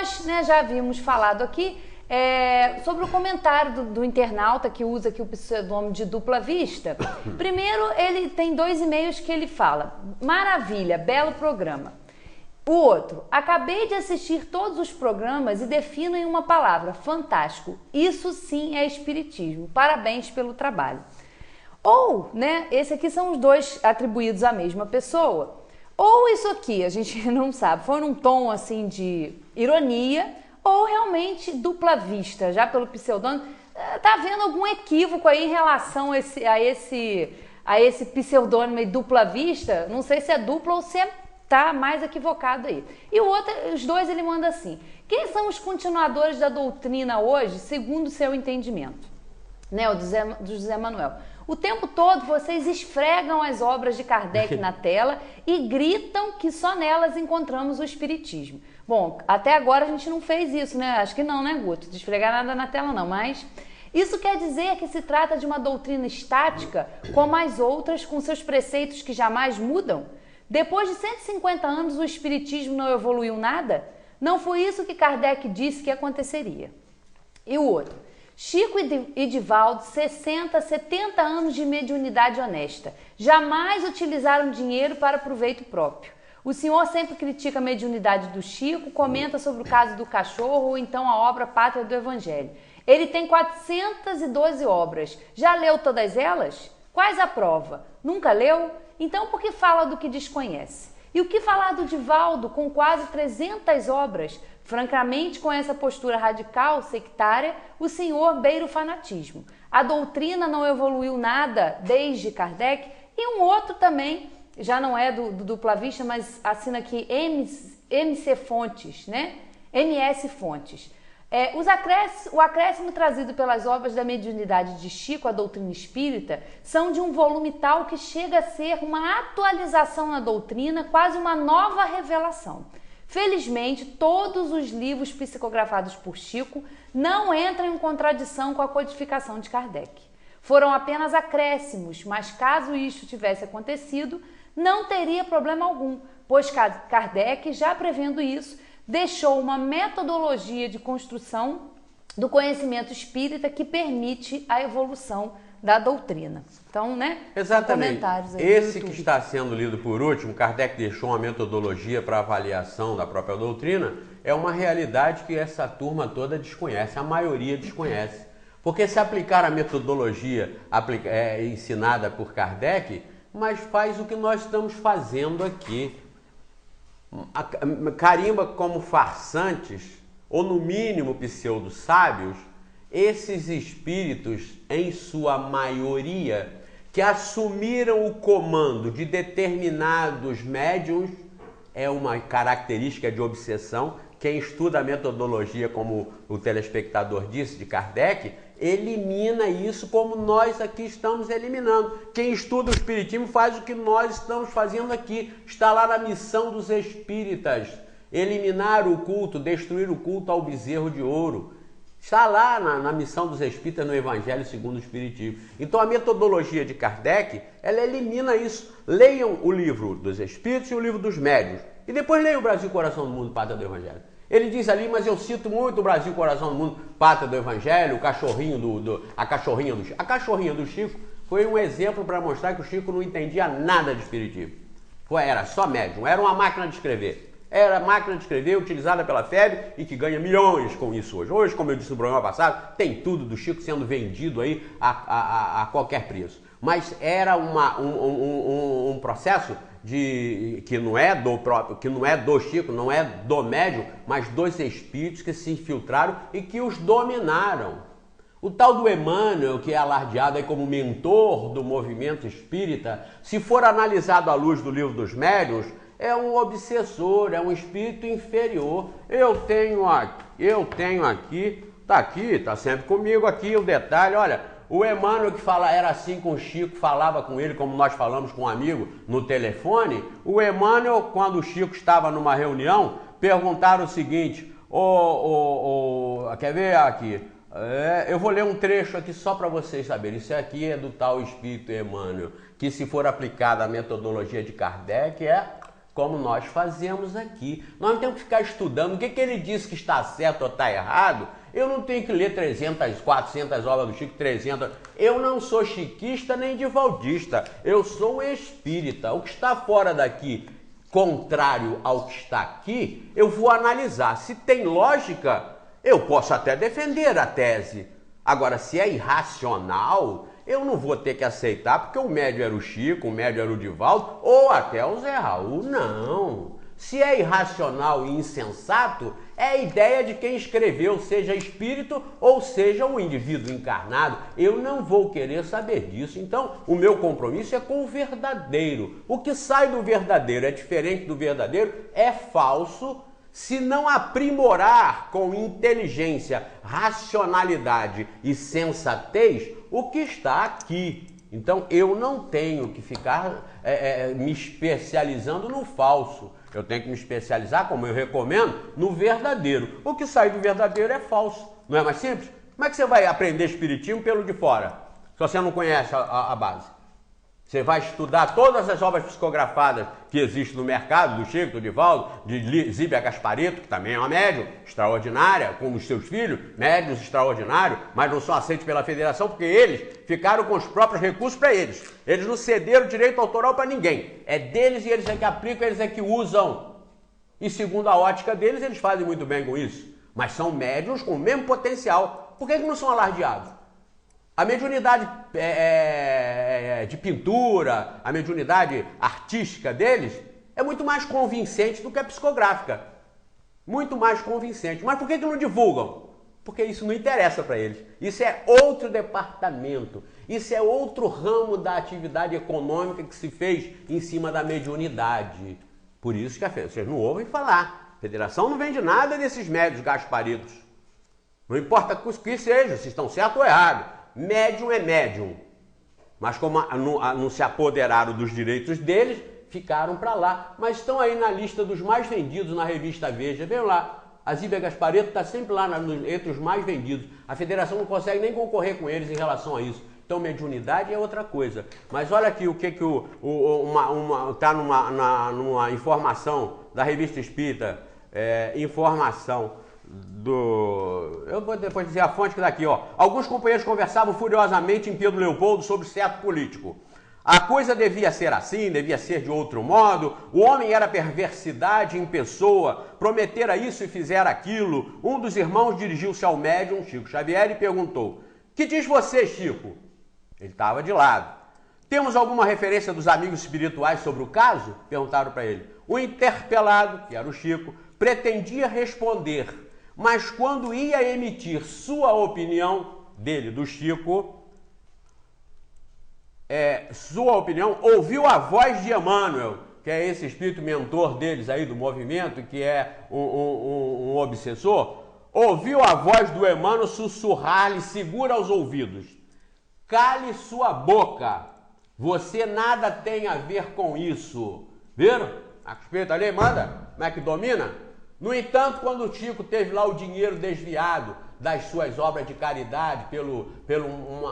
nós, né, já havíamos falado aqui sobre o comentário do internauta que usa aqui o pseudônimo de Dupla Vista. Primeiro, ele tem 2 e-mails que ele fala: maravilha, belo programa. O outro: acabei de assistir todos os programas e defino em uma palavra: fantástico. Isso sim é espiritismo. Parabéns pelo trabalho. Ou, né, esse aqui são os 2 atribuídos à mesma pessoa. Ou isso aqui, a gente não sabe, foi num tom assim de ironia, ou realmente dupla vista, já pelo pseudônimo. Tá havendo algum equívoco aí em relação a esse pseudônimo aí, dupla vista? Não sei se é dupla ou se tá mais equivocado aí. E o outro, os 2 ele manda assim: quem são os continuadores da doutrina hoje, segundo o seu entendimento? Né, o do José Manuel. O tempo todo vocês esfregam as obras de Kardec na tela e gritam que só nelas encontramos o espiritismo. Bom, até agora a gente não fez isso, né? Acho que não, né, Guto? De esfregar nada na tela não, mas isso quer dizer que se trata de uma doutrina estática, como as outras, com seus preceitos que jamais mudam? Depois de 150 anos o espiritismo não evoluiu nada? Não foi isso que Kardec disse que aconteceria. E o outro: Chico e Divaldo, 60, 70 anos de mediunidade honesta. Jamais utilizaram dinheiro para proveito próprio. O senhor sempre critica a mediunidade do Chico, comenta sobre o caso do cachorro ou então a obra Pátria do Evangelho. Ele tem 412 obras. Já leu todas elas? Quais a prova? Nunca leu? Então por que fala do que desconhece? E o que falar do Divaldo, com quase 300 obras? Francamente, com essa postura radical, sectária, o senhor beira o fanatismo. A doutrina não evoluiu nada desde Kardec. E um outro também, já não é do Dupla Vista, mas assina aqui MC Fontes, né? MS Fontes. O acréscimo trazido pelas obras da mediunidade de Chico, a doutrina espírita, são de um volume tal que chega a ser uma atualização na doutrina, quase uma nova revelação. Felizmente, todos os livros psicografados por Chico não entram em contradição com a codificação de Kardec. Foram apenas acréscimos, mas caso isto tivesse acontecido, não teria problema algum, pois Kardec, já prevendo isso, deixou uma metodologia de construção do conhecimento espírita que permite a evolução da doutrina. Então, né? Exatamente. Comentários aí Esse que está sendo lido por último, Kardec deixou uma metodologia para avaliação da própria doutrina, é uma realidade que essa turma toda desconhece, a maioria desconhece. Porque se aplicar a metodologia ensinada por Kardec, mas faz o que nós estamos fazendo aqui. Carimba como farsantes, ou no mínimo pseudo-sábios, esses espíritos, em sua maioria, que assumiram o comando de determinados médiuns, é uma característica de obsessão. Quem estuda a metodologia, como o telespectador disse, de Kardec, elimina isso como nós aqui estamos eliminando. Quem estuda o espiritismo faz o que nós estamos fazendo aqui. Está lá na missão dos espíritas: eliminar o culto, destruir o culto ao bezerro de ouro. Está lá na missão dos espíritas, no Evangelho segundo o Espiritismo. Então a metodologia de Kardec, ela elimina isso. Leiam o livro dos Espíritos e o livro dos Médiuns. E depois leiam o Brasil, Coração do Mundo, Pátria do Evangelho. Ele diz ali, mas eu cito muito o Brasil, Coração do Mundo, Pátria do Evangelho, o cachorrinho a cachorrinha do Chico. A cachorrinha do Chico foi um exemplo para mostrar que o Chico não entendia nada de espiritismo. Era só médium, era uma máquina de escrever. Era a máquina de escrever utilizada pela FEB e que ganha milhões com isso hoje. Hoje, como eu disse no programa passado, tem tudo do Chico sendo vendido aí a qualquer preço. Mas era um processo que não é do próprio, que não é do Chico, não é do médium, mas dos espíritos que se infiltraram e que os dominaram. O tal do Emmanuel, que é alardeado aí como mentor do movimento espírita, se for analisado à luz do livro dos médiuns, é um obsessor, é um espírito inferior. Eu tenho aqui, tá sempre comigo aqui o detalhe. Olha, o Emmanuel que era assim com o Chico, falava com ele como nós falamos com um amigo no telefone. O Emmanuel, quando o Chico estava numa reunião, perguntaram o seguinte: quer ver aqui? Eu vou ler um trecho aqui só para vocês saberem. Isso aqui é do tal espírito Emmanuel, que se for aplicada a metodologia de Kardec como nós fazemos aqui. Nós não temos que ficar estudando o que ele disse que está certo ou está errado. Eu não tenho que ler 300, 400 obras do Chico, 300. Eu não sou chiquista nem divaldista. Eu sou espírita. O que está fora daqui, contrário ao que está aqui, eu vou analisar. Se tem lógica, eu posso até defender a tese. Agora, se é irracional, eu não vou ter que aceitar porque o médio era o Chico, o médio era o Divaldo ou até o Zé Raul. Não. Se é irracional e insensato, é a ideia de quem escreveu, seja espírito ou seja um indivíduo encarnado. Eu não vou querer saber disso. Então, o meu compromisso é com o verdadeiro. O que sai do verdadeiro é diferente do verdadeiro, é falso. Se não aprimorar com inteligência, racionalidade e sensatez o que está aqui. Então, eu não tenho que ficar me especializando no falso. Eu tenho que me especializar, como eu recomendo, no verdadeiro. O que sai do verdadeiro é falso. Não é mais simples? Como é que você vai aprender espiritismo pelo de fora, se você não conhece a base? Você vai estudar todas as obras psicografadas que existem no mercado, do Chico, do Divaldo, de Zíbia Gasparetto, que também é uma médium extraordinária, como os seus filhos, médiuns extraordinários, mas não são aceitos pela federação porque eles ficaram com os próprios recursos para eles. Eles não cederam direito autoral para ninguém. É deles e eles é que aplicam, eles é que usam. E segundo a ótica deles, eles fazem muito bem com isso. Mas são médiuns com o mesmo potencial. Por que não são alardeados? A mediunidade de pintura, a mediunidade artística deles é muito mais convincente do que a psicográfica. Muito mais convincente. Mas por que não divulgam? Porque isso não interessa para eles. Isso é outro departamento. Isso é outro ramo da atividade econômica que se fez em cima da mediunidade. Por isso que vocês não ouvem falar. A federação não vende nada desses médios gasparitos. Não importa o que seja, se estão certo ou errado. Médium é médium, mas como não se apoderaram dos direitos deles, ficaram para lá. Mas estão aí na lista dos mais vendidos na revista Veja. Vejam lá, a Zíbia Gasparetto está sempre lá entre os mais vendidos. A federação não consegue nem concorrer com eles em relação a isso. Então, mediunidade é outra coisa. Mas olha aqui o que está numa informação da revista Espírita, informação eu vou depois dizer a fonte que daqui, ó. Alguns companheiros conversavam furiosamente em Pedro Leopoldo sobre certo político. A coisa devia ser assim, devia ser de outro modo. O homem era perversidade em pessoa, prometera isso e fizera aquilo. Um dos irmãos dirigiu-se ao médium, Chico Xavier, e perguntou: "Que diz você, Chico?" Ele estava de lado. "Temos alguma referência dos amigos espirituais sobre o caso?" Perguntaram para ele. O interpelado, que era o Chico, pretendia responder, mas quando ia emitir sua opinião, dele, do Chico, ouviu a voz de Emmanuel, que é esse espírito mentor deles aí do movimento, que é um obsessor, ouviu a voz do Emmanuel sussurrar-lhe, segura aos ouvidos: "Cale sua boca, você nada tem a ver com isso." Viram? A espírito ali manda, como é que domina? No entanto, quando o Chico teve lá o dinheiro desviado das suas obras de caridade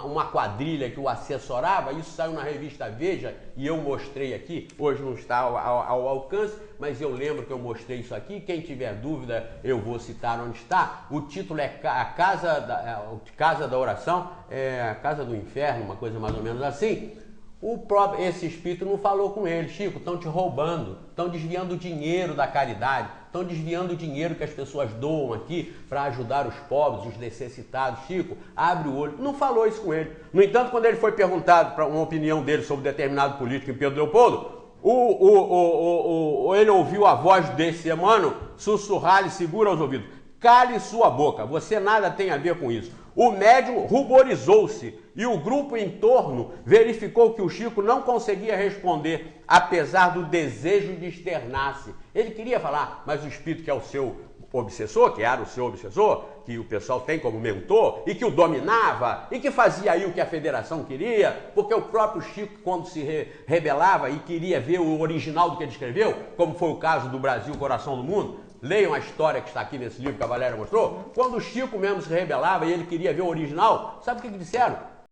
uma quadrilha que o assessorava, isso saiu na revista Veja e eu mostrei aqui, hoje não está ao alcance, mas eu lembro que eu mostrei isso aqui. Quem tiver dúvida, eu vou citar onde está. O título é a Casa da Oração, a Casa do Inferno, uma coisa mais ou menos assim. Esse espírito não falou com ele: "Chico, estão te roubando, estão desviando o dinheiro da caridade, estão desviando o dinheiro que as pessoas doam aqui para ajudar os pobres, os necessitados. Chico, abre o olho." Não falou isso com ele. No entanto, quando ele foi perguntado para uma opinião dele sobre determinado político em Pedro Leopoldo, ele ouviu a voz desse Emmanuel sussurrar-lhe, segura aos ouvidos: "Cale sua boca, você nada tem a ver com isso." O médium ruborizou-se e o grupo em torno verificou que o Chico não conseguia responder, apesar do desejo de externar-se. Ele queria falar, mas o espírito, que é o seu obsessor, que era o seu obsessor, que o pessoal tem como mentor e que o dominava e que fazia aí o que a federação queria, porque o próprio Chico, quando se rebelava e queria ver o original do que ele escreveu, como foi o caso do Brasil, Coração do Mundo. Leiam a história que está aqui nesse livro que a Valéria mostrou. Quando o Chico mesmo se rebelava e ele queria ver o original, sabe o que disseram?